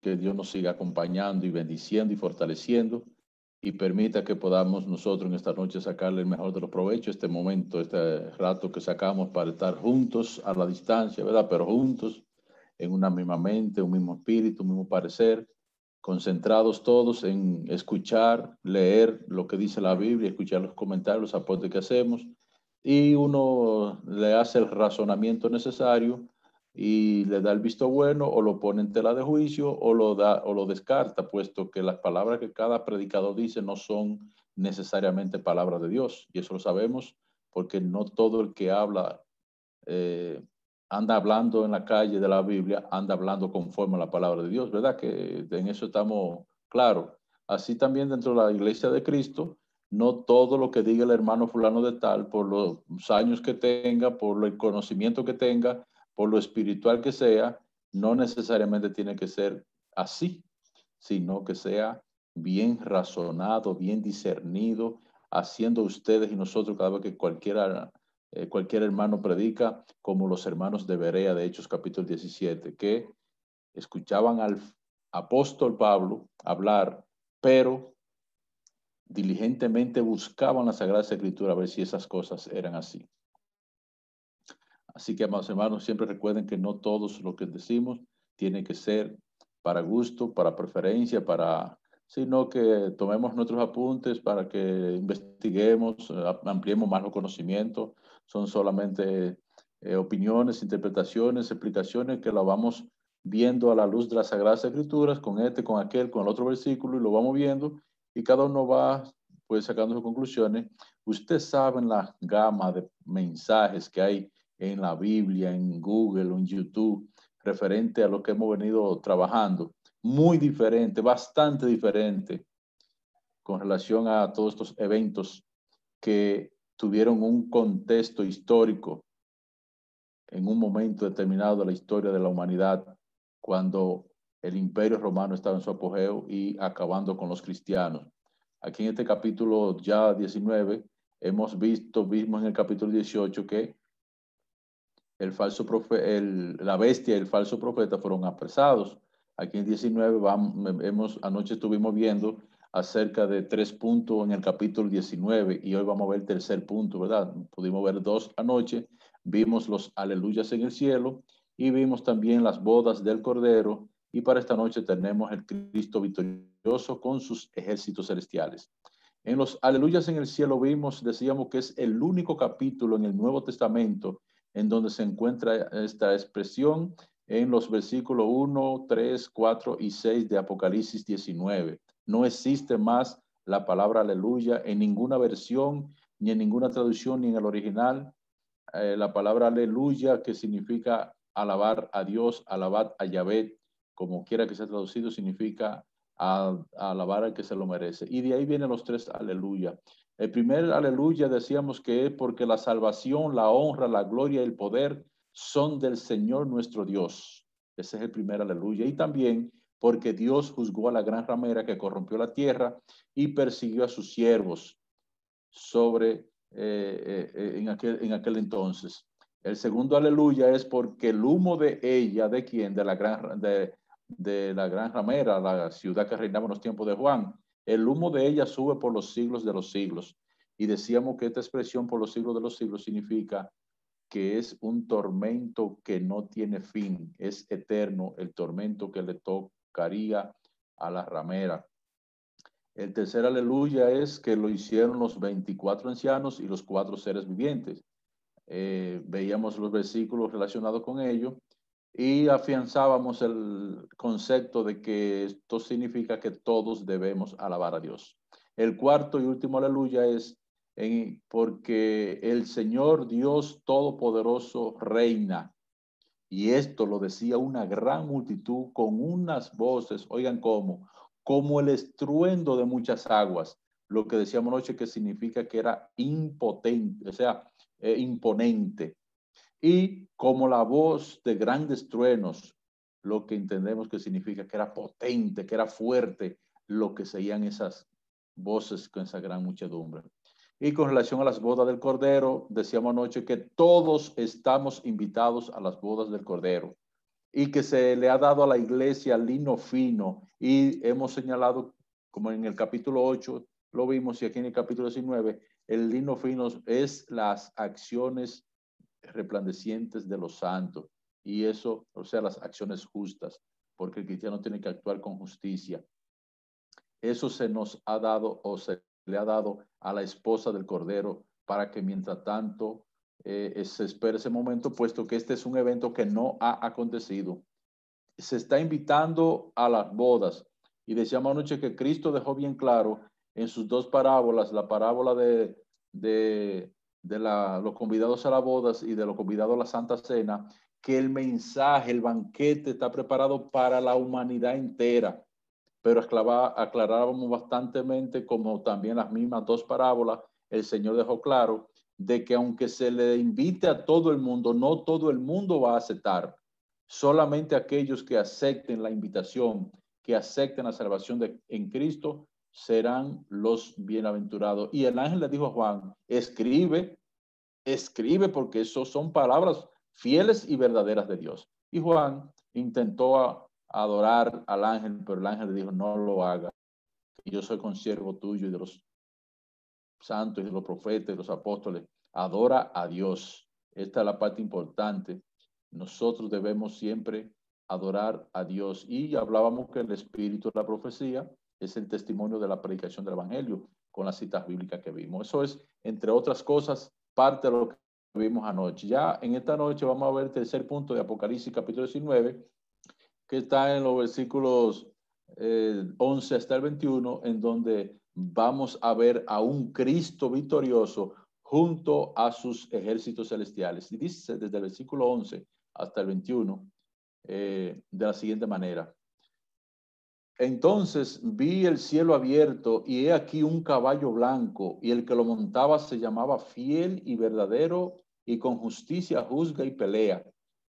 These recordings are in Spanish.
que Dios nos siga acompañando y bendiciendo y fortaleciendo y permita que podamos nosotros en esta noche sacarle el mejor de los provechos, este momento, este rato que sacamos para estar juntos a la distancia, ¿verdad? Pero juntos, en una misma mente, un mismo espíritu, un mismo parecer, concentrados todos en escuchar, leer lo que dice la Biblia, escuchar los comentarios, los aportes que hacemos, y uno le hace el razonamiento necesario y le da el visto bueno o lo pone en tela de juicio o lo da o lo descarta, puesto que las palabras que cada predicador dice no son necesariamente palabras de Dios. Y eso lo sabemos porque no todo el que habla eh, anda hablando en la calle de la Biblia, anda hablando conforme a la palabra de Dios, ¿verdad? Que en eso estamos claros. Así también dentro de la iglesia de Cristo, no todo lo que diga el hermano fulano de tal, por los años que tenga, por el conocimiento que tenga, por lo espiritual que sea, no necesariamente tiene que ser así, sino que sea bien razonado, bien discernido, haciendo ustedes y nosotros cada vez que cualquier hermano predica, como los hermanos de Berea de Hechos capítulo 17, que escuchaban al apóstol Pablo hablar, pero diligentemente buscaban la Sagrada Escritura a ver si esas cosas eran así. Así que, amados hermanos, siempre recuerden que no todos lo que decimos tiene que ser para gusto, para preferencia, sino que tomemos nuestros apuntes para que investiguemos, ampliemos más los conocimientos. Son solamente opiniones, interpretaciones, explicaciones que la vamos viendo a la luz de las Sagradas Escrituras, con este, con aquel, con el otro versículo, y lo vamos viendo, y cada uno va pues sacando sus conclusiones. Ustedes saben la gama de mensajes que hay en la Biblia, en Google o en YouTube, referente a lo que hemos venido trabajando. Muy diferente, bastante diferente con relación a todos estos eventos que tuvieron un contexto histórico en un momento determinado de la historia de la humanidad, cuando el Imperio Romano estaba en su apogeo y acabando con los cristianos. Aquí en este capítulo ya 19, vimos en el capítulo 18 que la bestia y el falso profeta fueron apresados. Aquí en 19 anoche estuvimos viendo acerca de 3 puntos en el capítulo 19 y hoy vamos a ver el tercer punto, ¿verdad? Pudimos ver 2 anoche, vimos los aleluyas en el cielo y vimos también las bodas del Cordero y para esta noche tenemos el Cristo victorioso con sus ejércitos celestiales. En los aleluyas en el cielo decíamos que es el único capítulo en el Nuevo Testamento en donde se encuentra esta expresión en los versículos 1, 3, 4 y 6 de Apocalipsis 19. No existe más la palabra aleluya en ninguna versión, ni en ninguna traducción, ni en el original. La palabra aleluya, que significa alabar a Dios, alabar a Yahvé, como quiera que sea traducido, significa a alabar al que se lo merece. Y de ahí vienen los 3 aleluya. El primer aleluya decíamos que es porque la salvación, la honra, la gloria y el poder son del Señor nuestro Dios. Ese es el primer aleluya. Y también porque Dios juzgó a la gran ramera que corrompió la tierra y persiguió a sus siervos en aquel entonces. El segundo aleluya es porque el humo de ella, ¿de quién? De la gran ramera, la ciudad que reinaba en los tiempos de Juan. El humo de ella sube por los siglos de los siglos. Y decíamos que esta expresión por los siglos de los siglos significa que es un tormento que no tiene fin, es eterno el tormento que le tocaría a la ramera. El tercer aleluya es que lo hicieron los 24 ancianos y los 4 seres vivientes. Veíamos los versículos relacionados con ello y afianzábamos el concepto de que esto significa que todos debemos alabar a Dios. El cuarto y último aleluya es porque el Señor Dios Todopoderoso reina. Y esto lo decía una gran multitud con unas voces, oigan cómo, como el estruendo de muchas aguas. Lo que decíamos anoche que significa que era impotente, o sea, imponente. Y como la voz de grandes truenos, lo que entendemos que significa que era potente, que era fuerte, lo que seguían esas voces con esa gran muchedumbre. Y con relación a las bodas del Cordero, decíamos anoche que todos estamos invitados a las bodas del Cordero. y que se le ha dado a la iglesia lino fino. Y hemos señalado, como en el capítulo 8 lo vimos, y aquí en el capítulo 19, el lino fino es las acciones resplandecientes de los santos. Y eso, o sea, las acciones justas, porque el cristiano tiene que actuar con justicia. Eso se nos ha dado o se le ha dado a la esposa del Cordero para que mientras tanto se espere ese momento, puesto que este es un evento que no ha acontecido. Se está invitando a las bodas. Y decíamos anoche que Cristo dejó bien claro en sus dos parábolas, la parábola de los convidados a las bodas y de los convidados a la Santa Cena, que el mensaje, el banquete está preparado para la humanidad entera. Pero aclarábamos bastantemente, como también las mismas dos parábolas, el Señor dejó claro de que aunque se le invite a todo el mundo, no todo el mundo va a aceptar. Solamente aquellos que acepten la invitación, que acepten la salvación en Cristo, serán los bienaventurados. Y el ángel le dijo a Juan, escribe, escribe, porque eso son palabras fieles y verdaderas de Dios. Y Juan intentó adorar al ángel, pero el ángel le dijo, no lo haga. Yo soy consiervo tuyo y de los santos y de los profetas y de los apóstoles. Adora a Dios. Esta es la parte importante. Nosotros debemos siempre adorar a Dios. Y hablábamos que el espíritu de la profecía es el testimonio de la predicación del evangelio con las citas bíblicas que vimos. Eso es, entre otras cosas, parte de lo que vimos anoche. Ya en esta noche vamos a ver el tercer punto de Apocalipsis capítulo 19, que está en los versículos 11 hasta el 21, en donde vamos a ver a un Cristo victorioso junto a sus ejércitos celestiales. Y dice desde el versículo 11 hasta el 21 de la siguiente manera. Entonces vi el cielo abierto y he aquí un caballo blanco, y el que lo montaba se llamaba Fiel y Verdadero, y con justicia juzga y pelea.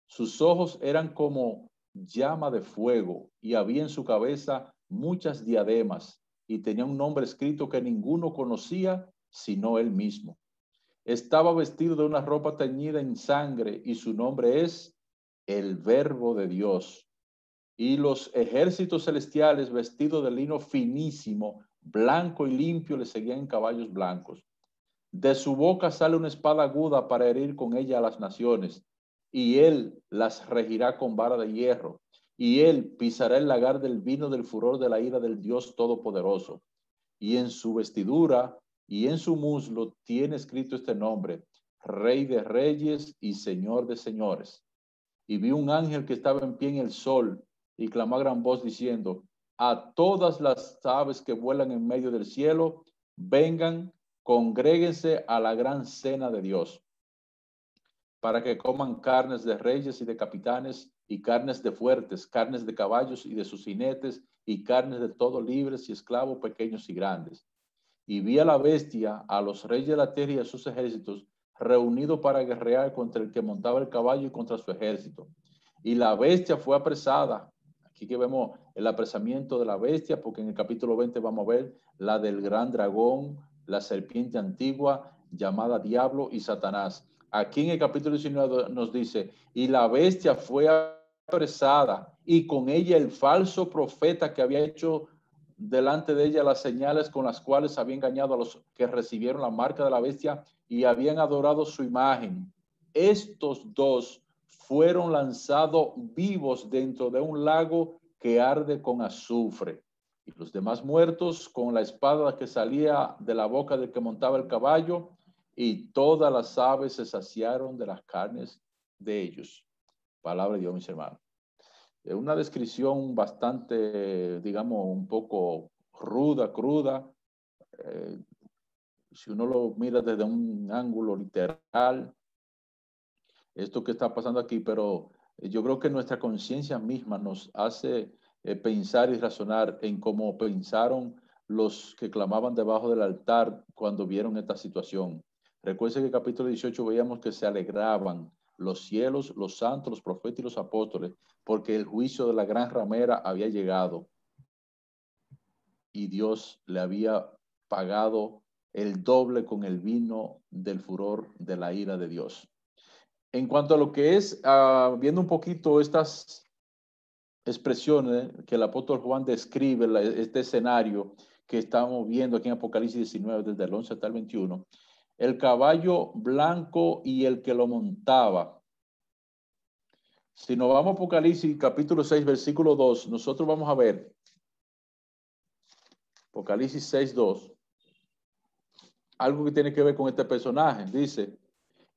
Sus ojos eran como llama de fuego, y había en su cabeza muchas diademas, y tenía un nombre escrito que ninguno conocía sino él mismo. Estaba vestido de una ropa teñida en sangre, y su nombre es el Verbo de Dios. Y los ejércitos celestiales vestidos de lino finísimo, blanco y limpio, le seguían en caballos blancos. De su boca sale una espada aguda para herir con ella a las naciones, y él las regirá con vara de hierro, y él pisará el lagar del vino del furor de la ira del Dios Todopoderoso. Y en su vestidura y en su muslo tiene escrito este nombre: Rey de Reyes y Señor de Señores. Y vi un ángel que estaba en pie en el sol y clamó a gran voz diciendo: a todas las aves que vuelan en medio del cielo, vengan, congréguense a la gran cena de Dios, para que coman carnes de reyes y de capitanes, y carnes de fuertes, carnes de caballos y de sus jinetes, y carnes de todo, libres y esclavos, pequeños y grandes. Y vi a la bestia, a los reyes de la tierra y a sus ejércitos, reunidos para guerrear contra el que montaba el caballo y contra su ejército. Y la bestia fue apresada. Aquí que vemos el apresamiento de la bestia, porque en el capítulo 20 vamos a ver la del gran dragón, la serpiente antigua, llamada Diablo y Satanás. Aquí en el capítulo 19 nos dice, y la bestia fue apresada, y con ella el falso profeta que había hecho delante de ella las señales con las cuales había engañado a los que recibieron la marca de la bestia y habían adorado su imagen. Estos dos fueron lanzados vivos dentro de un lago que arde con azufre. Y los demás muertos con la espada que salía de la boca del que montaba el caballo, y todas las aves se saciaron de las carnes de ellos. Palabra de Dios, mis hermanos. Una descripción bastante, digamos, un poco ruda, cruda. Eh, si uno lo mira desde un ángulo literal, esto que está pasando aquí, pero yo creo que nuestra conciencia misma nos hace pensar y razonar en cómo pensaron los que clamaban debajo del altar cuando vieron esta situación. Recuerden que en el capítulo 18 veíamos que se alegraban los cielos, los santos, los profetas y los apóstoles, porque el juicio de la gran ramera había llegado y Dios le había pagado el doble con el vino del furor de la ira de Dios. En cuanto a lo que es, viendo un poquito estas expresiones que el apóstol Juan describe, este escenario que estamos viendo aquí en Apocalipsis 19, desde el 11 hasta el 21, el caballo blanco y el que lo montaba. Si nos vamos a Apocalipsis capítulo 6, versículo 2, nosotros vamos a ver Apocalipsis 6, 2, algo que tiene que ver con este personaje. Dice,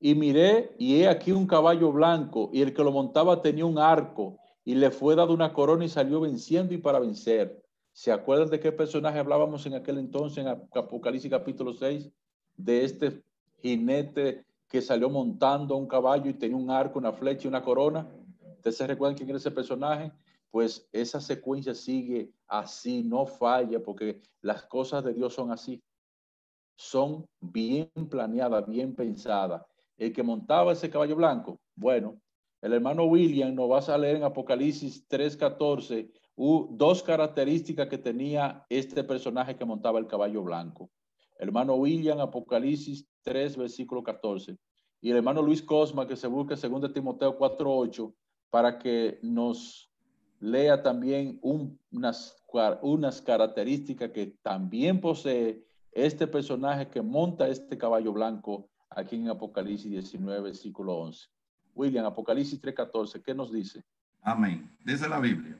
y miré, y he aquí un caballo blanco, y el que lo montaba tenía un arco, y le fue dado una corona y salió venciendo y para vencer. ¿Se acuerdan de qué personaje hablábamos en aquel entonces, en Apocalipsis capítulo 6? De este jinete que salió montando un caballo y tenía un arco, una flecha y una corona. ¿Ustedes se recuerdan quién era ese personaje? Pues esa secuencia sigue así, no falla, porque las cosas de Dios son así. Son bien planeadas, bien pensadas. El que montaba ese caballo blanco, bueno, el hermano William nos va a leer en Apocalipsis 3:14 dos características que tenía este personaje que montaba el caballo blanco. Hermano William, Apocalipsis 3, versículo 14. Y el hermano Luis Cosma, que se busca 2 Timoteo 4:8, para que nos lea también unas características que también posee este personaje que monta este caballo blanco aquí en Apocalipsis 19, versículo 11. William, Apocalipsis 3:14, ¿qué nos dice? Amén. Dice la Biblia.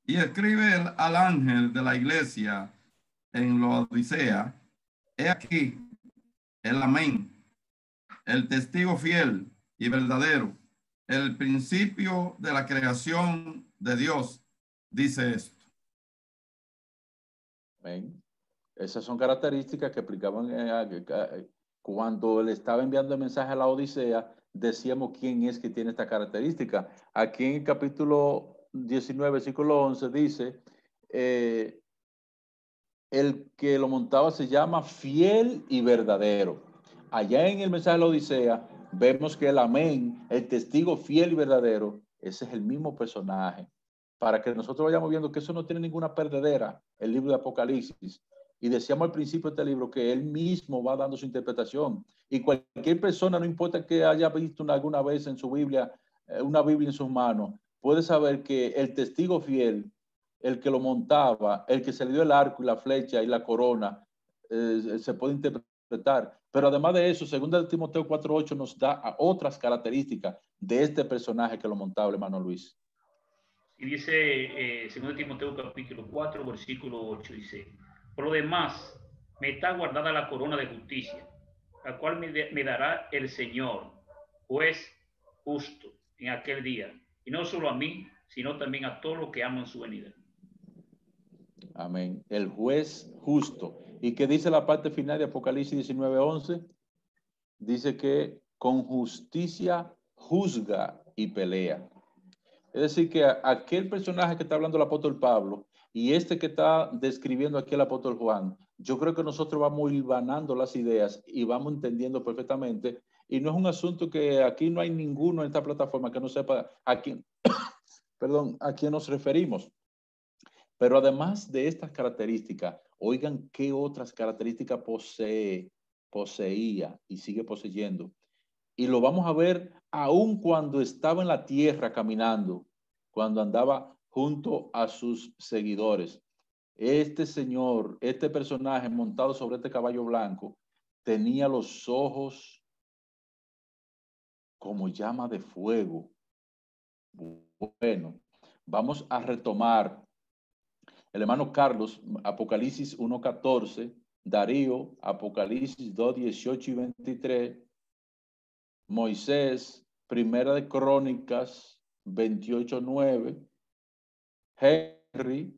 Y escribe al ángel de la iglesia en la Odisea, he aquí el amén, el testigo fiel y verdadero, el principio de la creación de Dios, dice esto. Amén. Esas son características que explicaban cuando le estaba enviando el mensaje a la Odisea, decíamos quién es que tiene esta característica. Aquí en el capítulo 19, versículo 11, dice, el que lo montaba se llama fiel y verdadero. Allá en el mensaje de la Odisea, vemos que el amén, el testigo fiel y verdadero, ese es el mismo personaje. Para que nosotros vayamos viendo que eso no tiene ninguna perdedera, el libro de Apocalipsis. Y decíamos al principio de este libro que él mismo va dando su interpretación. Y cualquier persona, no importa que haya visto alguna vez en su Biblia, una Biblia en sus manos, puede saber que el testigo fiel, el que lo montaba, el que se le dio el arco y la flecha y la corona, se puede interpretar. Pero además de eso, 2 Timoteo 4:8 nos da otras características de este personaje que lo montaba el hermano Luis. Y dice, 2 Timoteo capítulo 4, versículo 8, dice, por lo demás, me está guardada la corona de justicia, la cual me dará el Señor, juez justo, en aquel día, y no solo a mí, sino también a todos los que aman su venida. Amén. El juez justo. ¿Y qué dice la parte final de Apocalipsis 19:11? Dice que con justicia juzga y pelea. Es decir, que aquel personaje que está hablando el apóstol Pablo y este que está describiendo aquí el apóstol Juan, yo creo que nosotros vamos hilvanando las ideas y vamos entendiendo perfectamente. Y no es un asunto que aquí no hay ninguno en esta plataforma que no sepa a quién, perdón, a quién nos referimos. Pero además de estas características, oigan qué otras características poseía y sigue poseyendo. Y lo vamos a ver aún cuando estaba en la tierra caminando, cuando andaba junto a sus seguidores. Este señor, este personaje montado sobre este caballo blanco, tenía los ojos como llama de fuego. Bueno, vamos a retomar. El hermano Carlos, Apocalipsis 1:14, Darío, Apocalipsis 2:18 y 23, Moisés, Primera de Crónicas 28:9, Henry,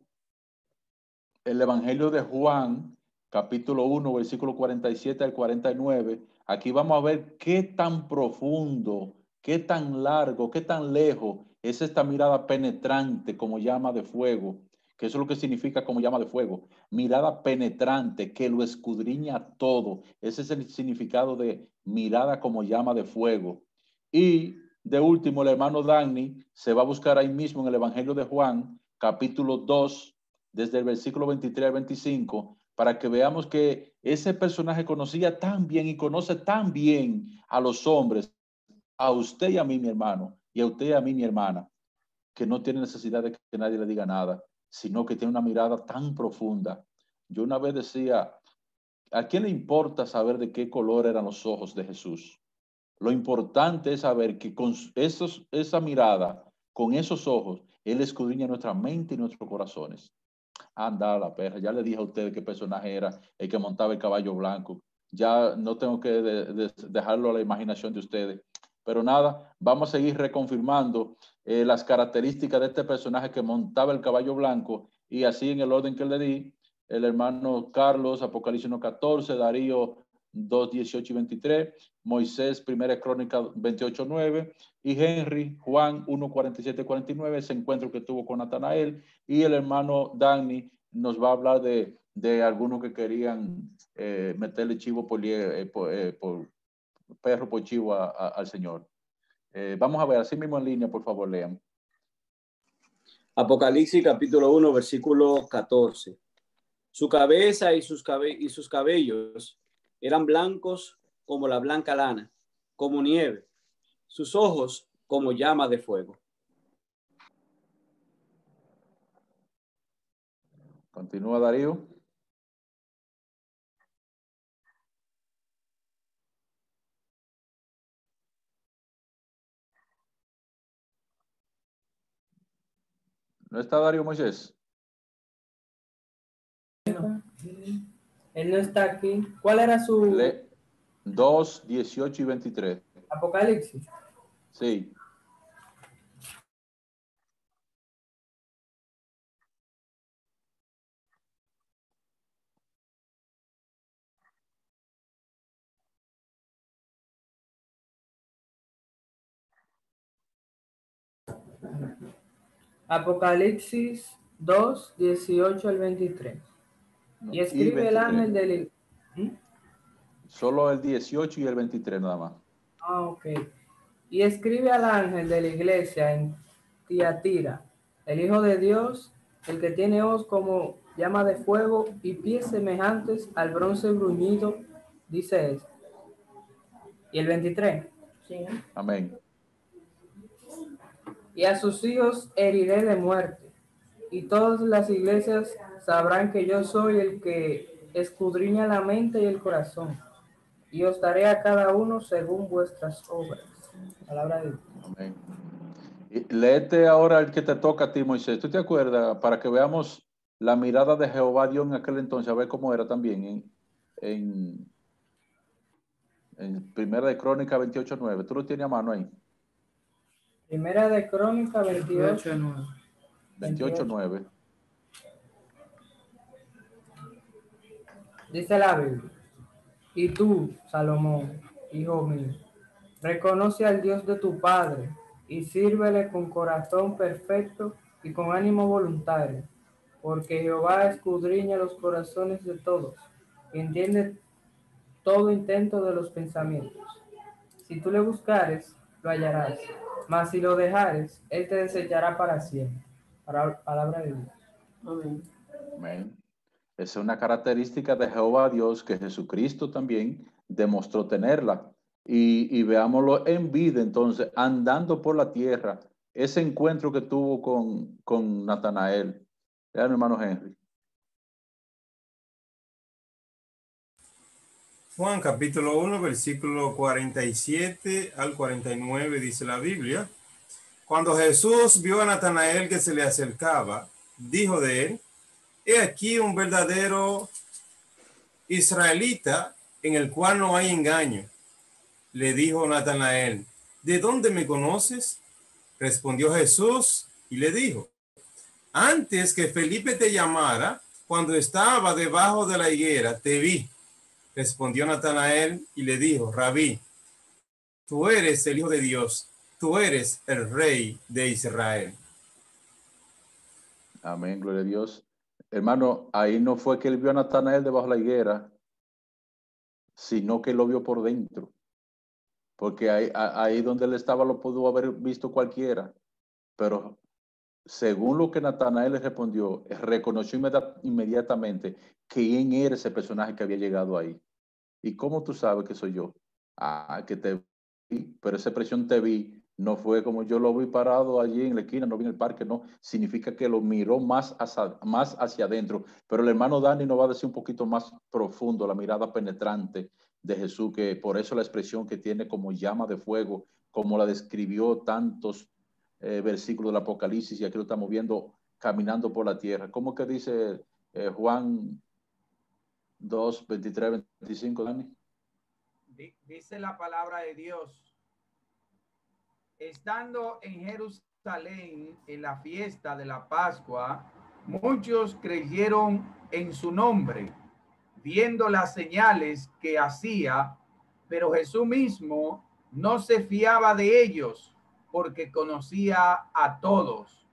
el Evangelio de Juan, capítulo 1, versículo 47 al 49. Aquí vamos a ver qué tan profundo, qué tan largo, qué tan lejos es esta mirada penetrante como llama de fuego, que eso es lo que significa como llama de fuego, mirada penetrante que lo escudriña todo. Ese es el significado de mirada como llama de fuego. Y de último, el hermano Dani se va a buscar ahí mismo en el Evangelio de Juan, capítulo 2, desde el versículo 23 al 25, para que veamos que ese personaje conocía tan bien y conoce tan bien a los hombres, a usted y a mí, mi hermano, y a usted y a mí, mi hermana, que no tiene necesidad de que nadie le diga nada, sino que tiene una mirada tan profunda. Yo una vez decía, ¿a quién le importa saber de qué color eran los ojos de Jesús? Lo importante es saber que con esa mirada, con esos ojos, Él escudriña nuestra mente y nuestros corazones. Anda la perra, ya le dije a ustedes qué personaje era el que montaba el caballo blanco. Ya no tengo que dejarlo a la imaginación de ustedes. Pero nada, vamos a seguir reconfirmando las características de este personaje que montaba el caballo blanco, y así en el orden que le di: el hermano Carlos, Apocalipsis 1:14, Darío 2:18 y 23, Moisés, 1 Crónica 28:9, y Henry, Juan 1:47-49, ese encuentro que tuvo con Natanael. Y el hermano Dani nos va a hablar de algunos que querían meterle chivo por perro por chivo al Señor. Vamos a ver, así mismo en línea, por favor, lean. Apocalipsis capítulo 1, versículo 14. Su cabeza y sus cabellos eran blancos como la blanca lana, como nieve, sus ojos como llama de fuego. Continúa, Darío. ¿No está Darío Moisés? Él no está aquí. ¿Cuál era su 2, 18 y 23. Apocalipsis? Sí. Apocalipsis 2, 18 al 23. No, Y escribe el ángel del... Solo el 18 y el 23 nada más. Ah, ok. Y escribe al ángel de la iglesia en Tiatira, el Hijo de Dios, el que tiene ojos como llama de fuego y pies semejantes al bronce bruñido, dice esto. Y el 23. Sí. Amén. Y a sus hijos heriré de muerte, y todas las iglesias sabrán que yo soy el que escudriña la mente y el corazón, y os daré a cada uno según vuestras obras. Palabra de Dios. Amén. Y léete ahora el que te toca a ti, Moisés. ¿Tú te acuerdas? Para que veamos la mirada de Jehová Dios en aquel entonces, a ver cómo era también en Primera de Crónica 28:9. ¿Tú lo tienes a mano ahí? Primera de Crónica 28:9. 28:9. Dice la Biblia: y tú, Salomón, hijo mío, reconoce al Dios de tu Padre y sírvele con corazón perfecto y con ánimo voluntario, porque Jehová escudriña los corazones de todos y entiende todo intento de los pensamientos. Si tú le buscares, lo hallarás, mas si lo dejares, él te desechará para siempre. Palabra de Dios. Amén. Amén. Esa es una característica de Jehová Dios que Jesucristo también demostró tenerla. Y veámoslo en vida, entonces, andando por la tierra, ese encuentro que tuvo con Natanael. Vean, mi hermano Henry. Juan capítulo 1, versículo 47 al 49 dice la Biblia: cuando Jesús vio a Natanael que se le acercaba, dijo de él: he aquí un verdadero israelita en el cual no hay engaño. Le dijo Natanael: ¿de dónde me conoces? Respondió Jesús y le dijo: antes que Felipe te llamara, cuando estaba debajo de la higuera, te vi. Respondió Natanael y le dijo: Rabí, tú eres el Hijo de Dios, tú eres el Rey de Israel. Amén, gloria a Dios. Hermano, ahí no fue que él vio a Natanael debajo de la higuera, sino que lo vio por dentro. Porque ahí donde él estaba lo pudo haber visto cualquiera. Pero según lo que Natanael le respondió, reconoció inmediatamente quién era ese personaje que había llegado ahí. ¿Y cómo tú sabes que soy yo? Ah, que te vi, pero esa expresión te vi No fue como yo lo vi parado allí en la esquina, no vi en el parque, no. Significa que lo miró más hacia adentro. Pero el hermano Dani nos va a decir un poquito más profundo, la mirada penetrante de Jesús, que por eso la expresión que tiene como llama de fuego, como la describió tantos versículos del Apocalipsis, y aquí lo estamos viendo caminando por la tierra. ¿Cómo que dice Juan 2, 23, 25, Dani? Dice la palabra de Dios: estando en Jerusalén en la fiesta de la Pascua, muchos creyeron en su nombre, viendo las señales que hacía, pero Jesús mismo no se fiaba de ellos, porque conocía a todos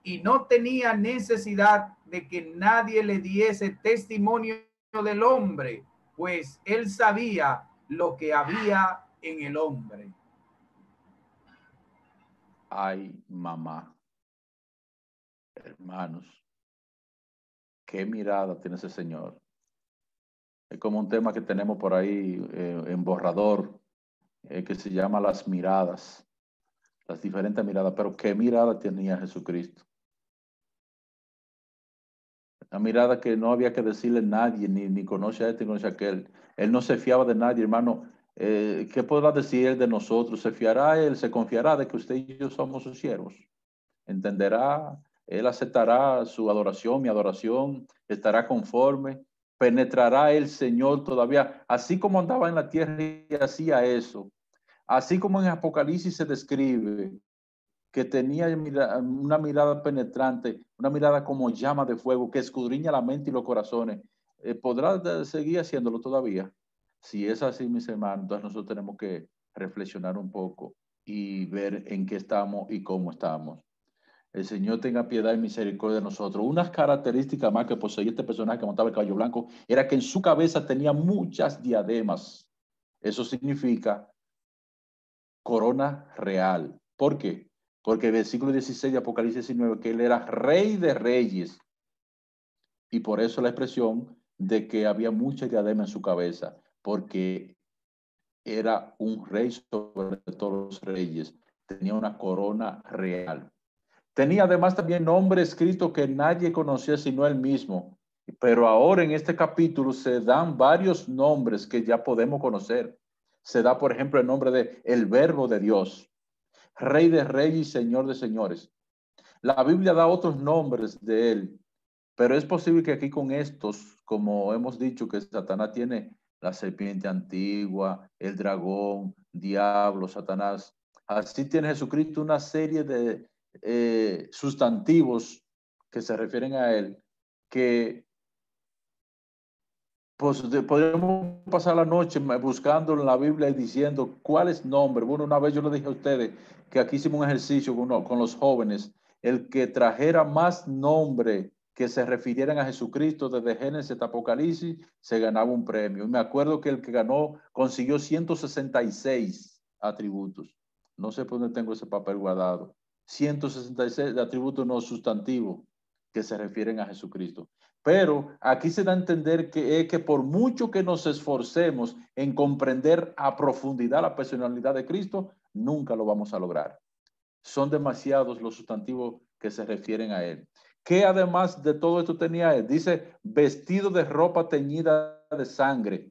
y no tenía necesidad de que nadie le diese testimonio del hombre, pues él sabía lo que había en el hombre. Ay, mamá, hermanos, qué mirada tiene ese señor. Es como un tema que tenemos por ahí en borrador, que se llama las miradas, las diferentes miradas. Pero qué mirada tenía Jesucristo. Una mirada que no había que decirle a nadie, ni conoce a este, ni conoce a aquel. Él no se fiaba de nadie, hermano. ¿Qué podrá decir él de nosotros? ¿Se fiará él? ¿Se confiará de que usted y yo somos sus siervos? ¿Entenderá? Él aceptará su adoración, mi adoración, estará conforme. Penetrará el Señor todavía, así como andaba en la tierra y hacía eso. Así como en Apocalipsis se describe que tenía una mirada penetrante, una mirada como llama de fuego que escudriña la mente y los corazones. ¿Podrá seguir haciéndolo todavía? Si es así, mis hermanos, entonces nosotros tenemos que reflexionar un poco y ver en qué estamos y cómo estamos. El Señor tenga piedad y misericordia de nosotros. Unas características más que poseía este personaje que montaba el caballo blanco era que en su cabeza tenía muchas diademas. Eso significa corona real. ¿Por qué? Porque el versículo 16 de Apocalipsis 19, que él era rey de reyes. Y por eso la expresión de que había mucha diadema en su cabeza, porque era un rey sobre todos los reyes. Tenía una corona real. Tenía además también nombre escrito que nadie conocía sino él mismo. Pero ahora en este capítulo se dan varios nombres que ya podemos conocer. Se da, por ejemplo, el nombre de el Verbo de Dios, Rey de Reyes y Señor de Señores. La Biblia da otros nombres de él, pero es posible que aquí con estos, como hemos dicho, que Satanás tiene la serpiente antigua, el dragón, diablo, Satanás. Así tiene Jesucristo una serie de sustantivos que se refieren a él, que pues podríamos pasar la noche buscando en la Biblia y diciendo cuáles nombres. Bueno, una vez yo le dije a ustedes que aquí hicimos un ejercicio con los jóvenes, el que trajera más nombre que se refirieran a Jesucristo desde Génesis hasta Apocalipsis, se ganaba un premio. Y me acuerdo que el que ganó consiguió 166 atributos. No sé por dónde tengo ese papel guardado. 166 de atributos no sustantivos que se refieren a Jesucristo. Pero aquí se da a entender que por mucho que nos esforcemos en comprender a profundidad la personalidad de Cristo, nunca lo vamos a lograr. Son demasiados los sustantivos que se refieren a él. ¿Qué además de todo esto tenía él? Dice, vestido de ropa teñida de sangre.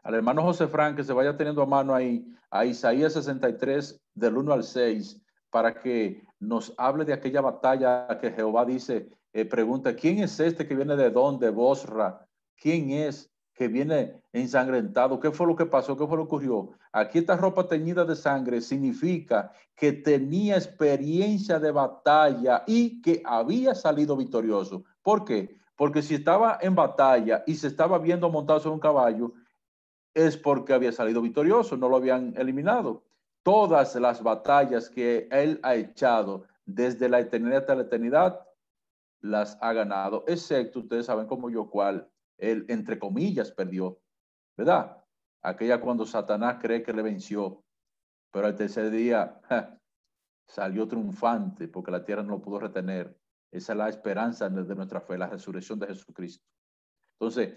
Al hermano José Fran, que se vaya teniendo a mano ahí, a Isaías 63, del 1 al 6, para que nos hable de aquella batalla que Jehová dice, pregunta, ¿quién es este que viene de dónde? Bosra. ¿Quién es que viene ensangrentado? ¿Qué fue lo que pasó? ¿Qué fue lo que ocurrió? Aquí esta ropa teñida de sangre significa que tenía experiencia de batalla y que había salido victorioso. ¿Por qué? Porque si estaba en batalla y se estaba viendo montado sobre un caballo, es porque había salido victorioso, no lo habían eliminado. Todas las batallas que él ha echado desde la eternidad hasta la eternidad, las ha ganado, excepto, ustedes saben como yo, cuál él, entre comillas, perdió, ¿verdad? Aquella cuando Satanás cree que le venció, pero al tercer día salió triunfante porque la tierra no lo pudo retener. Esa es la esperanza de nuestra fe, la resurrección de Jesucristo. Entonces,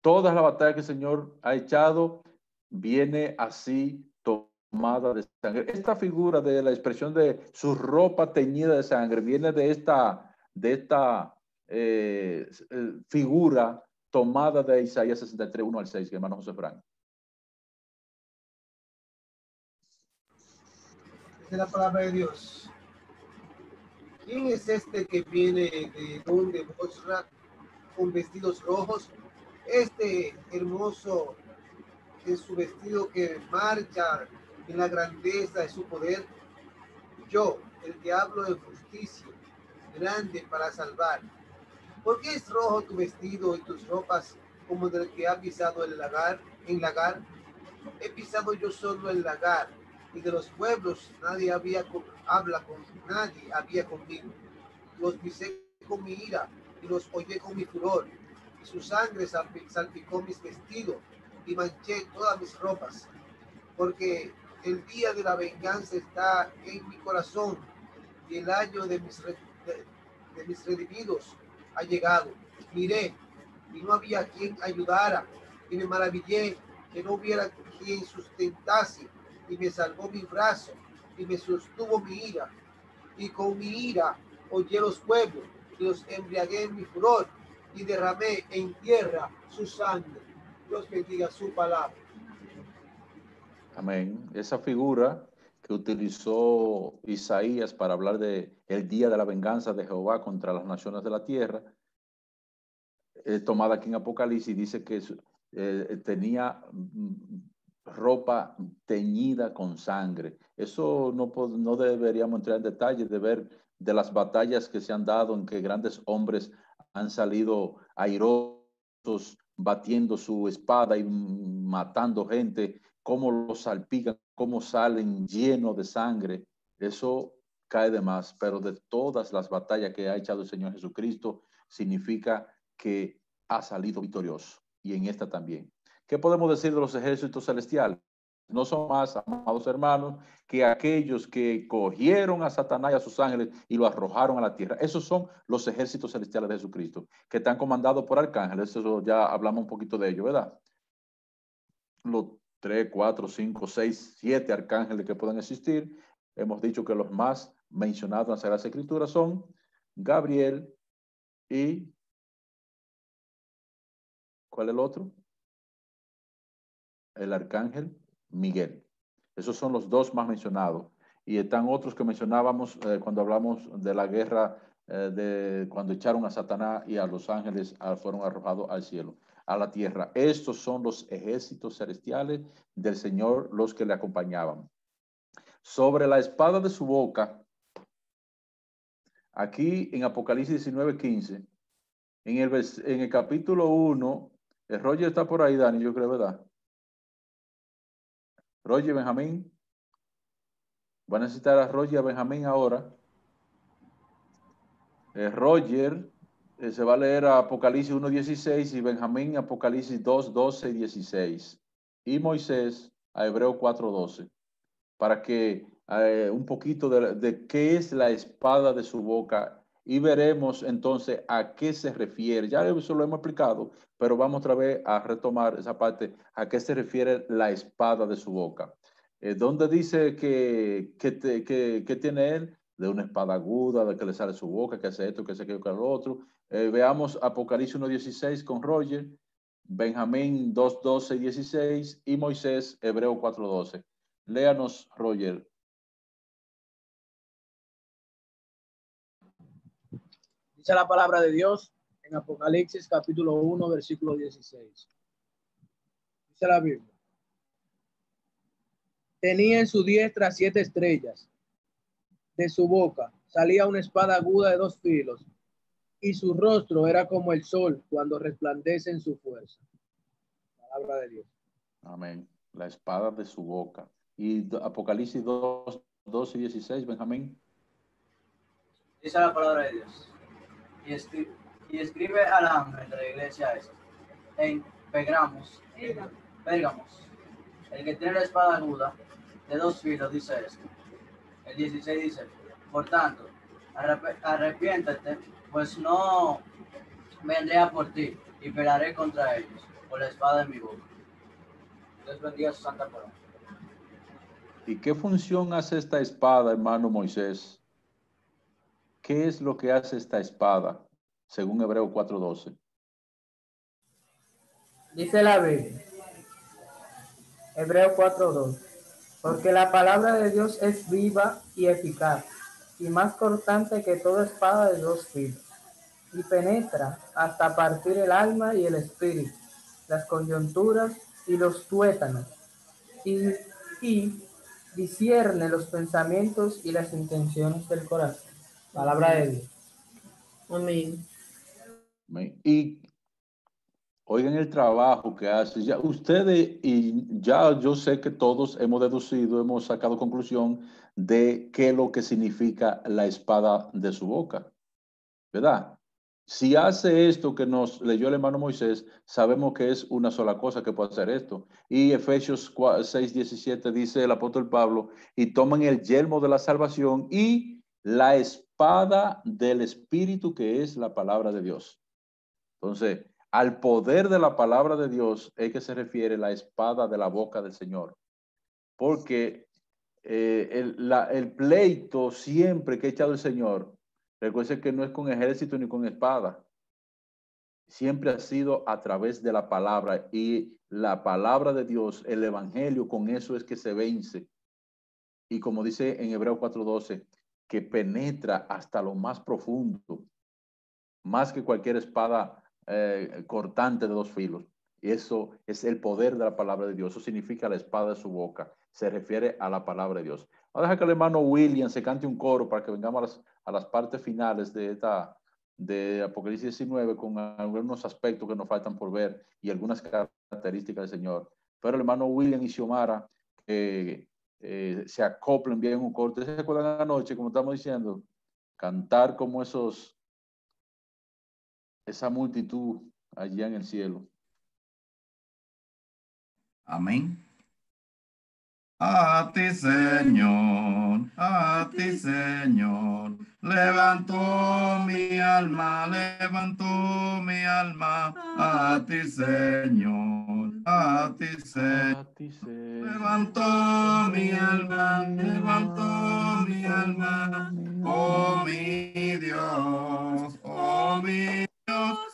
toda la batalla que el Señor ha echado viene así tomada de sangre. Esta figura de la expresión de su ropa teñida de sangre viene de esta figura tomada de Isaías 63, 1 al 6, que hermano José Frank. De la palabra de Dios. ¿Quién es este que viene de donde Bosra con vestidos rojos? Este hermoso en su vestido que marcha en la grandeza de su poder. Yo, el que hablo en justicia, grande para salvar. ¿Por qué es rojo tu vestido y tus ropas como del que ha pisado el lagar? En lagar he pisado yo solo el lagar, y de los pueblos nadie había nadie había conmigo. Los pisé con mi ira y los hollé con mi furor, y su sangre salpicó mis vestidos y manché todas mis ropas, porque el día de la venganza está en mi corazón y el año de mis redimidos ha llegado. Miré y no había quien ayudara, y me maravillé que no hubiera quien sustentase, y me salvó mi brazo y me sostuvo mi ira, y con mi ira hollé los pueblos y los embriagué en mi furor y derramé en tierra su sangre. Dios bendiga su palabra. Amén. Esa figura que utilizó Isaías para hablar de el día de la venganza de Jehová contra las naciones de la tierra, tomada aquí en Apocalipsis, dice que tenía ropa teñida con sangre. Eso no deberíamos entrar en detalle de ver de las batallas que se han dado en que grandes hombres han salido airosos, batiendo su espada y matando gente, cómo los salpican, cómo salen llenos de sangre. Eso cae de más, pero de todas las batallas que ha echado el Señor Jesucristo, significa que ha salido victorioso, y en esta también. ¿Qué podemos decir de los ejércitos celestiales? No son más, amados hermanos, que aquellos que cogieron a Satanás y a sus ángeles y lo arrojaron a la tierra. Esos son los ejércitos celestiales de Jesucristo, que están comandados por arcángeles. Eso ya hablamos un poquito de ello, ¿verdad? Los 3, 4, 5, 6, 7 arcángeles que pueden existir. Hemos dicho que los más mencionados en las Sagradas Escrituras son Gabriel y ¿cuál es el otro? El arcángel Miguel. Esos son los dos más mencionados. Y están otros que mencionábamos cuando hablamos de la guerra, de cuando echaron a Satanás y a los ángeles fueron arrojados al cielo, a la tierra. Estos son los ejércitos celestiales del Señor, los que le acompañaban. Sobre la espada de su boca, aquí en Apocalipsis 19:15, en el capítulo 1, Roger está por ahí, Dani, yo creo, ¿verdad? Roger, Benjamín. Va a necesitar a Roger y a Benjamín ahora. Roger se va a leer a Apocalipsis 1:16 y Benjamín Apocalipsis 2:12 y 16. Y Moisés a Hebreo 4:12. Para que un poquito de qué es la espada de su boca, y veremos entonces a qué se refiere. Ya eso lo hemos explicado, pero vamos otra vez a retomar esa parte, a qué se refiere la espada de su boca. ¿Dónde dice que tiene él? De una espada aguda, de que le sale su boca, que hace esto, que hace aquello, que hace lo otro. Veamos Apocalipsis 1:16 con Roger, Benjamín 2:12 y 16 y Moisés Hebreo 4:12. Léanos, Roger. Dice la palabra de Dios en Apocalipsis capítulo 1, versículo 16. Dice la Biblia. Tenía en su diestra 7 estrellas. De su boca salía una espada aguda de 2 filos, y su rostro era como el sol cuando resplandece en su fuerza. Palabra de Dios. Amén. La espada de su boca. Y Apocalipsis 2:12 y 16, Benjamín. Dice la palabra de Dios. Y escribe al ángel de la iglesia esta, en Pérgamos, el que tiene la espada aguda de 2 filos, dice esto. El 16 dice, por tanto, arrepiéntete, pues no vendré a por ti y pelearé contra ellos por la espada de mi boca. Dios bendiga su santa palabra. ¿Y qué función hace esta espada, hermano Moisés? ¿Qué es lo que hace esta espada, según Hebreo 4:12? Dice la Biblia, Hebreo 4:2, porque la palabra de Dios es viva y eficaz, y más cortante que toda espada de dos filos, y penetra hasta partir el alma y el espíritu, las coyunturas y los tuétanos, y discierne los pensamientos y las intenciones del corazón. Palabra de Dios. Amén. Y oigan el trabajo que hace. Ya ustedes, y ya yo sé que todos hemos deducido, hemos sacado conclusión de qué es lo que significa la espada de su boca, ¿verdad? Si hace esto que nos leyó el hermano Moisés, sabemos que es una sola cosa que puede hacer esto. Y Efesios 6:17 dice el apóstol Pablo, y toman el yelmo de la salvación y la espada del Espíritu, que es la palabra de Dios. Entonces, al poder de la palabra de Dios es que se refiere la espada de la boca del Señor. Porque el pleito siempre que ha echado el Señor, recuerden que no es con ejército ni con espada. Siempre ha sido a través de la palabra, y la palabra de Dios, el evangelio, con eso es que se vence. Y como dice en Hebreo 4:12, que penetra hasta lo más profundo, más que cualquier espada cortante de dos filos. Y eso es el poder de la palabra de Dios. Eso significa la espada de su boca. Se refiere a la palabra de Dios. Vamos a dejar que el hermano William se cante un coro para que vengamos a las partes finales de Apocalipsis 19 con algunos aspectos que nos faltan por ver y algunas características del Señor. Pero el hermano William y Xiomara se acoplen bien un coro. ¿Ustedes se acuerdan anoche, como estamos diciendo? Cantar como esa multitud allá en el cielo. Amén. A ti, Señor, levantó mi alma, a ti, Señor, levantó mi alma, oh mi Dios,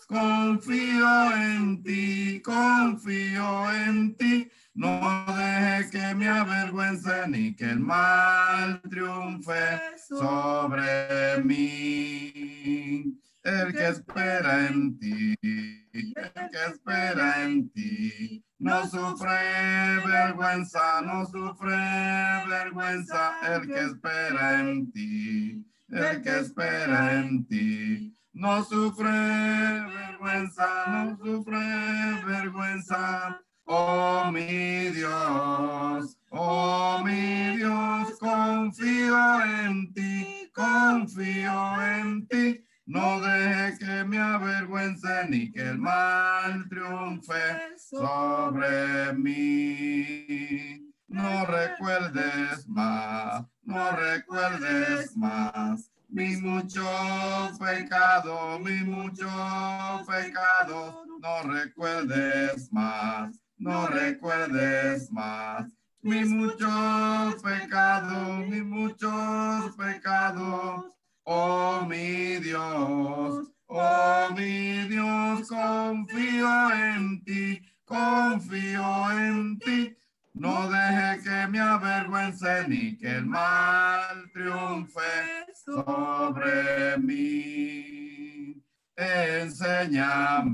confío en ti, no deje que me avergüence ni que el mal triunfe sobre mí. El que espera en ti, no sufre vergüenza, el que espera en ti, no sufre vergüenza, oh mi Dios, confío en ti, no deje que me avergüence ni que el mal triunfe sobre mí. No recuerdes más, mi mucho pecado, no recuerdes más, mis muchos pecados, oh mi Dios, confío en ti, no deje que me avergüence ni que el mal triunfe sobre mí. Enséñame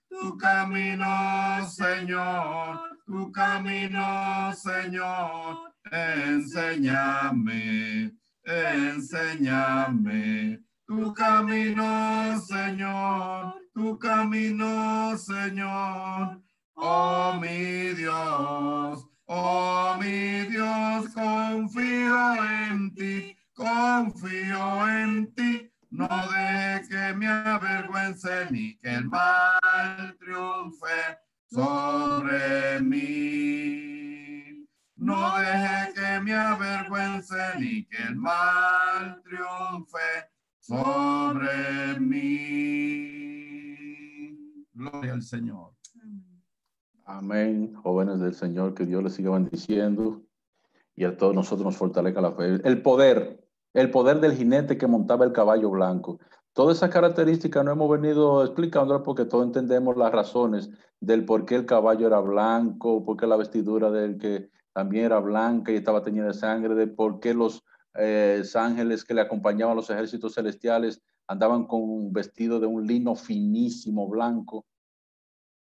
tu camino, Señor, enséñame tu camino, Señor, oh mi Dios, confío en ti, no deje que me avergüence ni que el mal triunfe sobre mí. No deje que me avergüence ni que el mal triunfe sobre mí. Gloria al Señor. Amén, jóvenes del Señor, que Dios les siga bendiciendo y a todos nosotros nos fortalezca la fe. El poder del jinete que montaba el caballo blanco. Todas esas características no hemos venido explicándolas porque todos entendemos las razones del por qué el caballo era blanco, por qué la vestidura del que también era blanca y estaba teñida de sangre, de por qué los ángeles que le acompañaban a los ejércitos celestiales andaban con un vestido de un lino finísimo blanco.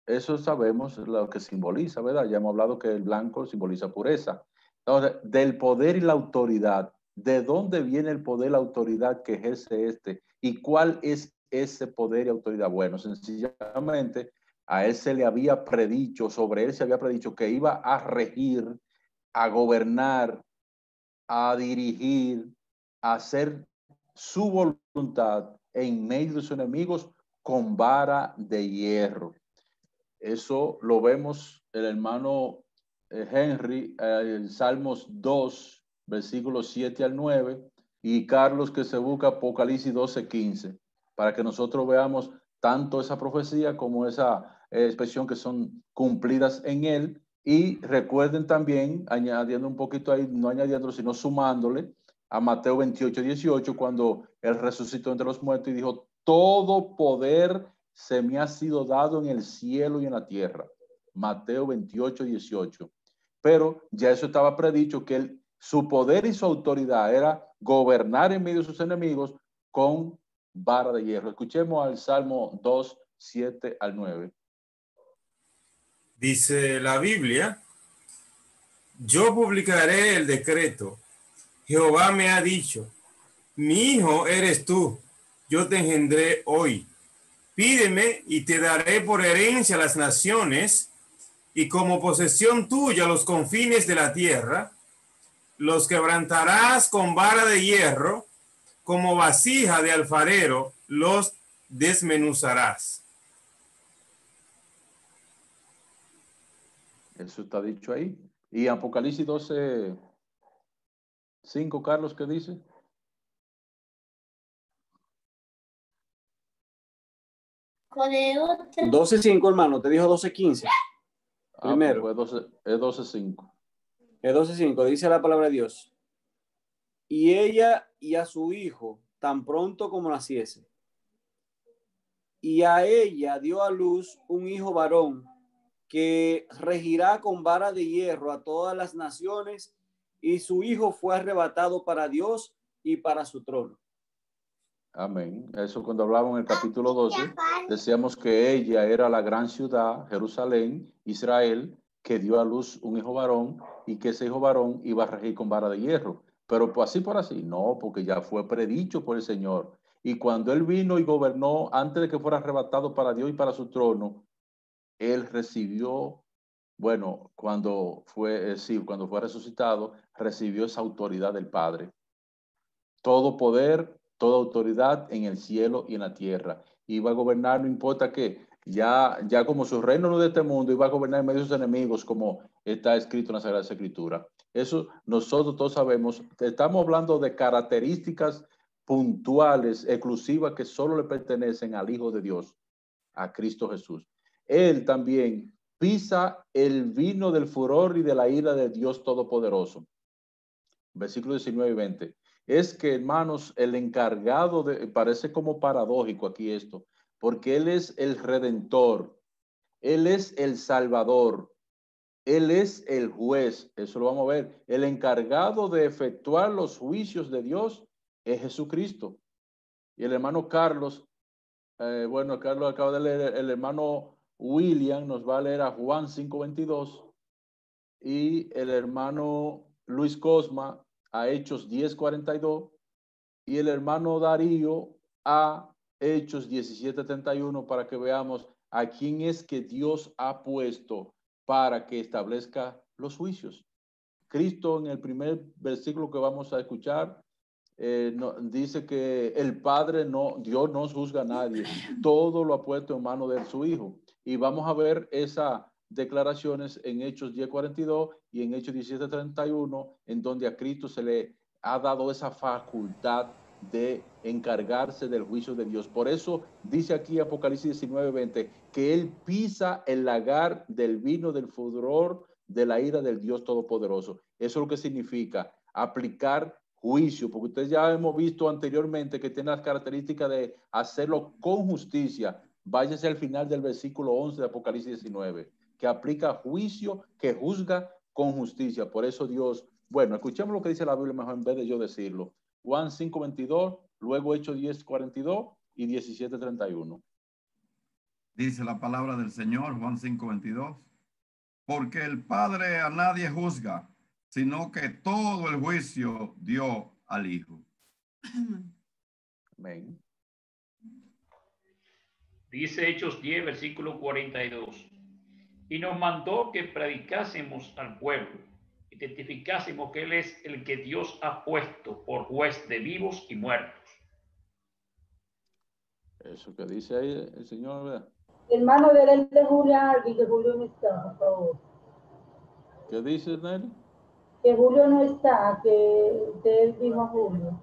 Eso sabemos lo que simboliza, ¿verdad? Ya hemos hablado que el blanco simboliza pureza. Entonces, del poder y la autoridad, ¿de dónde viene el poder y la autoridad que ejerce este? ¿Y cuál es ese poder y autoridad? Bueno, sencillamente a él se le había predicho, sobre él se había predicho que iba a regir, a gobernar, a dirigir, a hacer su voluntad en medio de sus enemigos con vara de hierro. Eso lo vemos el hermano Henry, en Salmos 2, versículos 7 al 9, y Carlos que se busca Apocalipsis 12, 15, para que nosotros veamos tanto esa profecía como esa expresión que son cumplidas en él. Y recuerden también, añadiendo un poquito ahí, no añadiéndolo, sino sumándole a Mateo 28, 18, cuando él resucitó entre los muertos y dijo, todo poder se me ha sido dado en el cielo y en la tierra. Mateo 28, 18. Pero ya eso estaba predicho, que su poder y su autoridad era gobernar en medio de sus enemigos con vara de hierro. Escuchemos al Salmo 2, 7 al 9. Dice la Biblia, yo publicaré el decreto. Jehová me ha dicho, mi hijo eres tú, yo te engendré hoy. Pídeme y te daré por herencia las naciones y como posesión tuya los confines de la tierra. Los quebrantarás con vara de hierro, como vasija de alfarero los desmenuzarás. Eso está dicho ahí. Y Apocalipsis 12, 5, Carlos, ¿qué dice? 12:5, hermano, te dijo 12:15. Primero. Pues es 12:5. Es 12:5, dice la palabra de Dios. Y ella y a su hijo, tan pronto como naciese. Y a ella dio a luz un hijo varón, que regirá con vara de hierro a todas las naciones, y su hijo fue arrebatado para Dios y para su trono. Amén. Eso cuando hablábamos en el capítulo 12, decíamos que ella era la gran ciudad, Jerusalén, Israel, que dio a luz un hijo varón y que ese hijo varón iba a regir con vara de hierro. Pero pues así por así, no, porque ya fue predicho por el Señor. Y cuando él vino y gobernó, antes de que fuera arrebatado para Dios y para su trono, él recibió, bueno, cuando fue resucitado, recibió esa autoridad del Padre. Todo poder, toda autoridad en el cielo y en la tierra. Iba a gobernar, no importa qué. Ya como su reino no es de este mundo, iba a gobernar en medio de sus enemigos, como está escrito en la Sagrada Escritura. Eso nosotros todos sabemos. Estamos hablando de características puntuales, exclusivas, que solo le pertenecen al Hijo de Dios, a Cristo Jesús. Él también pisa el vino del furor y de la ira de Dios Todopoderoso. Versículos 19 y 20. Es que, hermanos, el encargado de, parece como paradójico aquí esto, porque Él es el Redentor, Él es el Salvador, Él es el juez, eso lo vamos a ver. El encargado de efectuar los juicios de Dios es Jesucristo. Y el hermano Carlos, Carlos acaba de leer, el hermano William nos va a leer a Juan 5:22 y el hermano Luis Cosma a Hechos 10:42 y el hermano Darío a Hechos 17:31, para que veamos a quién es que Dios ha puesto para que establezca los juicios. Cristo, en el primer versículo que vamos a escuchar, dice que el Padre Dios no juzga a nadie, todo lo ha puesto en mano de su Hijo. Y vamos a ver esas declaraciones en Hechos 10:42 y en Hechos 17:31, en donde a Cristo se le ha dado esa facultad de encargarse del juicio de Dios. Por eso dice aquí Apocalipsis 19:20 que él pisa el lagar del vino del furor de la ira del Dios Todopoderoso. Eso es lo que significa aplicar juicio, porque ustedes ya hemos visto anteriormente que tiene las características de hacerlo con justicia. Váyase al final del versículo 11 de Apocalipsis 19, que aplica juicio, que juzga con justicia. Por eso Dios, bueno, escuchemos lo que dice la Biblia mejor en vez de yo decirlo. Juan 5:22, luego Hechos 10:42 y 17:31. Dice la palabra del Señor, Juan 5:22. Porque el Padre a nadie juzga, sino que todo el juicio dio al Hijo. Amén. Dice Hechos 10, versículo 42. Y nos mandó que predicásemos al pueblo y testificásemos que Él es el que Dios ha puesto por juez de vivos y muertos. Eso que dice ahí el Señor, ¿verdad? Hermano de Julia, y que Julio no está, por favor. ¿Qué dice Nelly? Que Julio no está, que él dijo a Julio.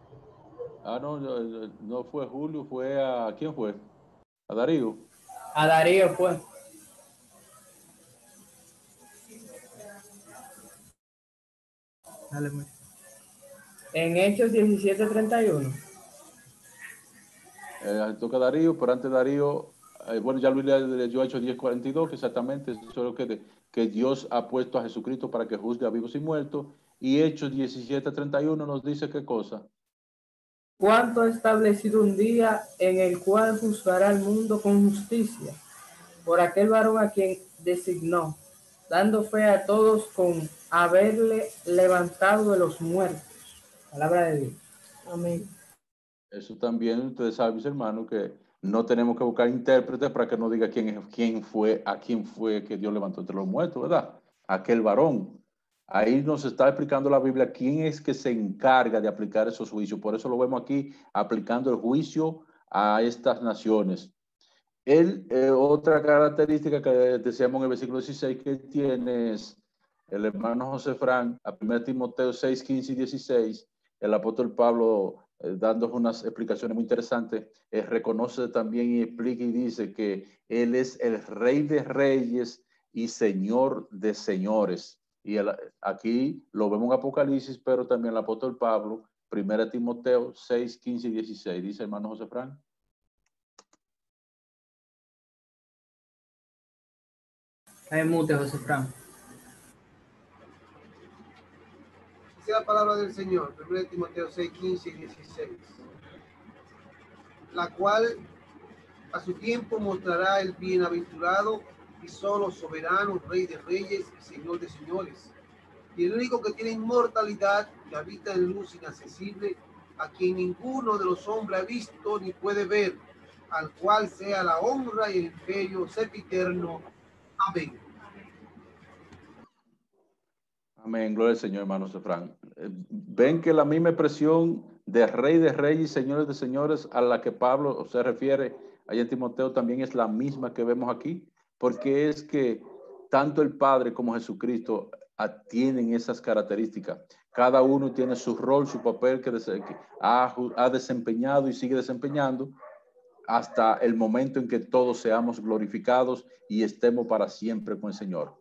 Ah, no fue Julio, fue a... ¿Quién fue? ¿A Darío? A Darío fue. Dale, pues. En Hechos 17:31. Toca Darío, pero antes Darío, bueno, ya Luis leyó Hechos 10:42, que exactamente eso es lo que Dios ha puesto a Jesucristo para que juzgue a vivos y muertos. Y Hechos 17:31 nos dice qué cosa. ¿Cuánto ha establecido un día en el cual juzgará al mundo con justicia por aquel varón a quien designó, dando fe a todos con haberle levantado de los muertos? Palabra de Dios. Amén. Eso también ustedes saben, mis hermanos, que no tenemos que buscar intérpretes para que nos diga quién fue que Dios levantó entre los muertos, ¿verdad? Aquel varón. Ahí nos está explicando la Biblia quién es que se encarga de aplicar esos juicios. Por eso lo vemos aquí aplicando el juicio a estas naciones. Otra característica que decíamos en el versículo 16 que tiene es el hermano José Fran, a 1 Timoteo 6, 15 y 16, el apóstol Pablo, dando unas explicaciones muy interesantes, reconoce también y explica y dice que él es el Rey de Reyes y Señor de Señores. Y aquí lo vemos en Apocalipsis, pero también el apóstol Pablo, 1 Timoteo 6, 15 y 16. Dice hermano José Fran. Hay mute, José Fran. Dice la palabra del Señor, 1 Timoteo 6, 15 y 16. La cual a su tiempo mostrará el bienaventurado y solo soberano, Rey de Reyes y Señor de Señores, y el único que tiene inmortalidad, que habita en luz inaccesible, a quien ninguno de los hombres ha visto ni puede ver, al cual sea la honra y el imperio sempiterno. Amén. Amén, gloria al Señor, hermano Sefrán. Ven que la misma expresión de Rey de Reyes y Señores de Señores a la que Pablo se refiere allá en Timoteo también es la misma que vemos aquí, porque es que tanto el Padre como Jesucristo tienen esas características. Cada uno tiene su rol, su papel que ha desempeñado y sigue desempeñando hasta el momento en que todos seamos glorificados y estemos para siempre con el Señor.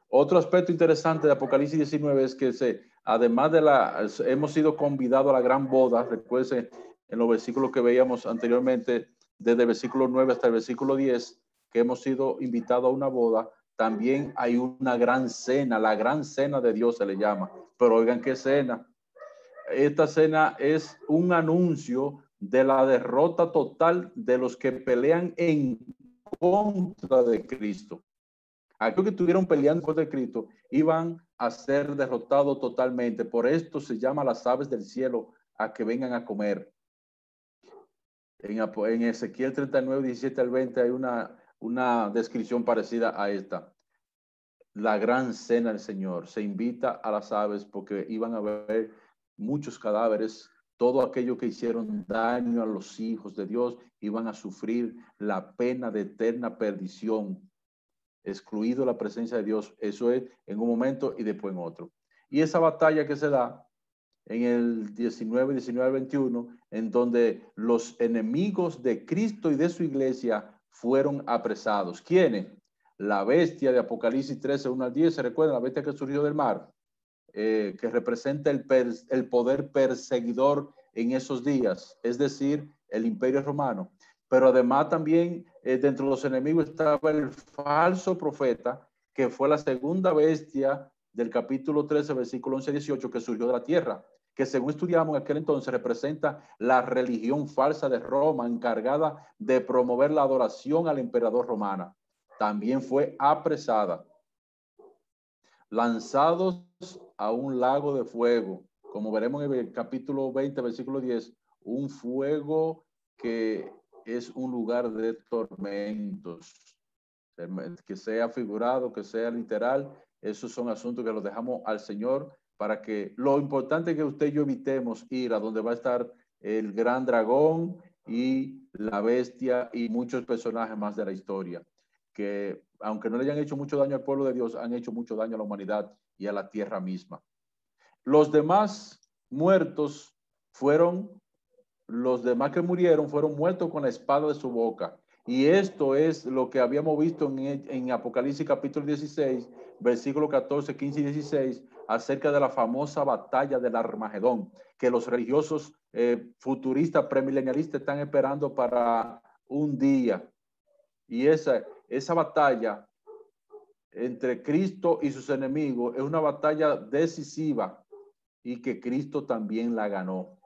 Otro aspecto interesante de Apocalipsis 19 es que además hemos sido convidados a la gran boda. Recuerden en los versículos que veíamos anteriormente, desde el versículo 9 hasta el versículo 10, que hemos sido invitados a una boda. También hay una gran cena, la gran cena de Dios se le llama. Pero oigan qué cena. Esta cena es un anuncio de la derrota total de los que pelean en contra de Cristo. Aquellos que estuvieron peleando contra Cristo iban a ser derrotados totalmente. Por esto se llama las aves del cielo a que vengan a comer. En Ezequiel 39, 17 al 20 hay una descripción parecida a esta. La gran cena del Señor. Se invita a las aves porque iban a ver muchos cadáveres. Todo aquello que hicieron daño a los hijos de Dios iban a sufrir la pena de eterna perdición, excluido la presencia de Dios. Eso es en un momento y después en otro. Y esa batalla que se da en el 19 al 21, en donde los enemigos de Cristo y de su iglesia fueron apresados. ¿Quiénes? La bestia de Apocalipsis 13, 1 al 10, ¿se recuerdan? La bestia que surgió del mar, que representa el poder perseguidor en esos días, es decir, el imperio romano. Pero además también dentro de los enemigos estaba el falso profeta, que fue la segunda bestia del capítulo 13, versículo 11 y 18, que surgió de la tierra, que según estudiamos en aquel entonces representa la religión falsa de Roma, encargada de promover la adoración al emperador romano. También fue apresada, lanzados a un lago de fuego, como veremos en el capítulo 20, versículo 10, un fuego que es un lugar de tormentos, que sea figurado, que sea literal. Esos son asuntos que los dejamos al Señor, para que lo importante es que usted y yo evitemos ir a donde va a estar el gran dragón y la bestia y muchos personajes más de la historia, que aunque no le hayan hecho mucho daño al pueblo de Dios, han hecho mucho daño a la humanidad y a la tierra misma. Los demás muertos los demás que murieron fueron muertos con la espada de su boca. Y esto es lo que habíamos visto en Apocalipsis capítulo 16, versículos 14, 15 y 16, acerca de la famosa batalla del Armagedón, que los religiosos futuristas, premilenialistas están esperando para un día. Y esa batalla entre Cristo y sus enemigos es una batalla decisiva, y que Cristo también la ganó,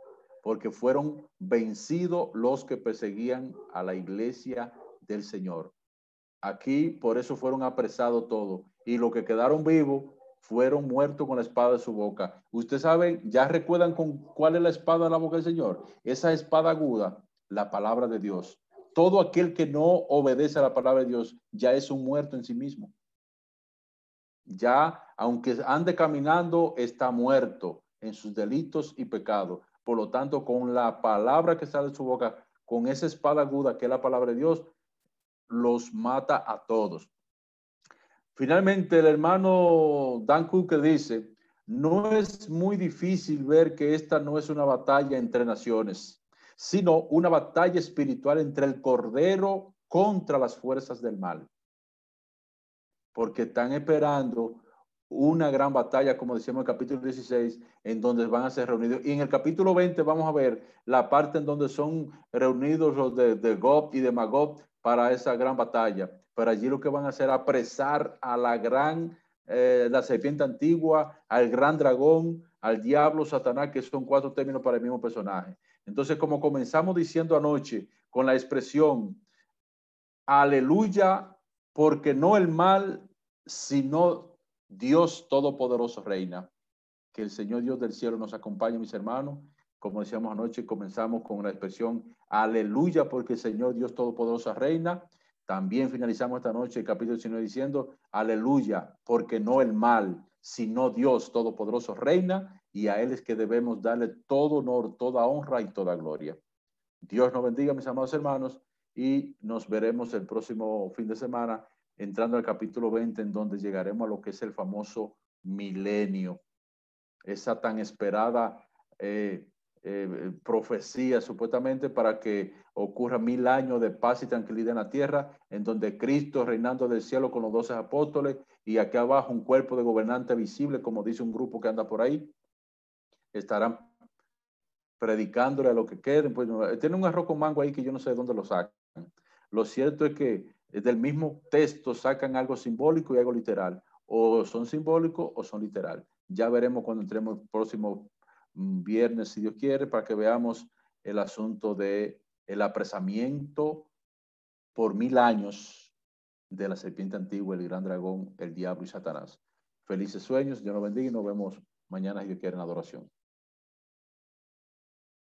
porque fueron vencidos los que perseguían a la iglesia del Señor. Aquí por eso fueron apresados todos, y los que quedaron vivos fueron muertos con la espada de su boca. Ustedes saben, ya recuerdan con cuál es la espada de la boca del Señor. Esa espada aguda, la palabra de Dios. Todo aquel que no obedece a la palabra de Dios ya es un muerto en sí mismo. Ya, aunque ande caminando, está muerto en sus delitos y pecados. Por lo tanto, con la palabra que sale de su boca, con esa espada aguda que es la palabra de Dios, los mata a todos. Finalmente, el hermano Dan Cook dice: no es muy difícil ver que esta no es una batalla entre naciones, sino una batalla espiritual entre el Cordero contra las fuerzas del mal. Porque están esperando una gran batalla, como decíamos en el capítulo 16, en donde van a ser reunidos. Y en el capítulo 20 vamos a ver la parte en donde son reunidos los de Gog y de Magog para esa gran batalla. Pero allí lo que van a hacer es apresar a la serpiente antigua, al gran dragón, al diablo, Satanás, que son 4 términos para el mismo personaje. Entonces, como comenzamos diciendo anoche, con la expresión aleluya, porque no el mal, sino Dios Todopoderoso reina. Que el Señor Dios del cielo nos acompañe, mis hermanos. Como decíamos anoche, comenzamos con la expresión aleluya, porque el Señor Dios Todopoderoso reina. También finalizamos esta noche el capítulo 19 diciendo aleluya, porque no el mal, sino Dios Todopoderoso reina, y a Él es que debemos darle todo honor, toda honra y toda gloria. Dios nos bendiga, mis amados hermanos, y nos veremos el próximo fin de semana entrando al capítulo 20, en donde llegaremos a lo que es el famoso milenio, esa tan esperada profecía supuestamente para que ocurra 1000 años de paz y tranquilidad en la tierra, en donde Cristo reinando del cielo con los 12 apóstoles, y aquí abajo un cuerpo de gobernante visible, como dice un grupo que anda por ahí, estarán predicándole a lo que queden. Pues tiene un arroz con mango ahí que yo no sé de dónde lo sacan. Lo cierto es que del mismo texto sacan algo simbólico y algo literal. O son simbólicos o son literal. Ya veremos cuando entremos el próximo viernes, si Dios quiere, para que veamos el asunto de el apresamiento por 1000 años de la serpiente antigua, el gran dragón, el diablo y Satanás. Felices sueños, Dios nos bendiga y nos vemos mañana, si Dios quiere, en adoración.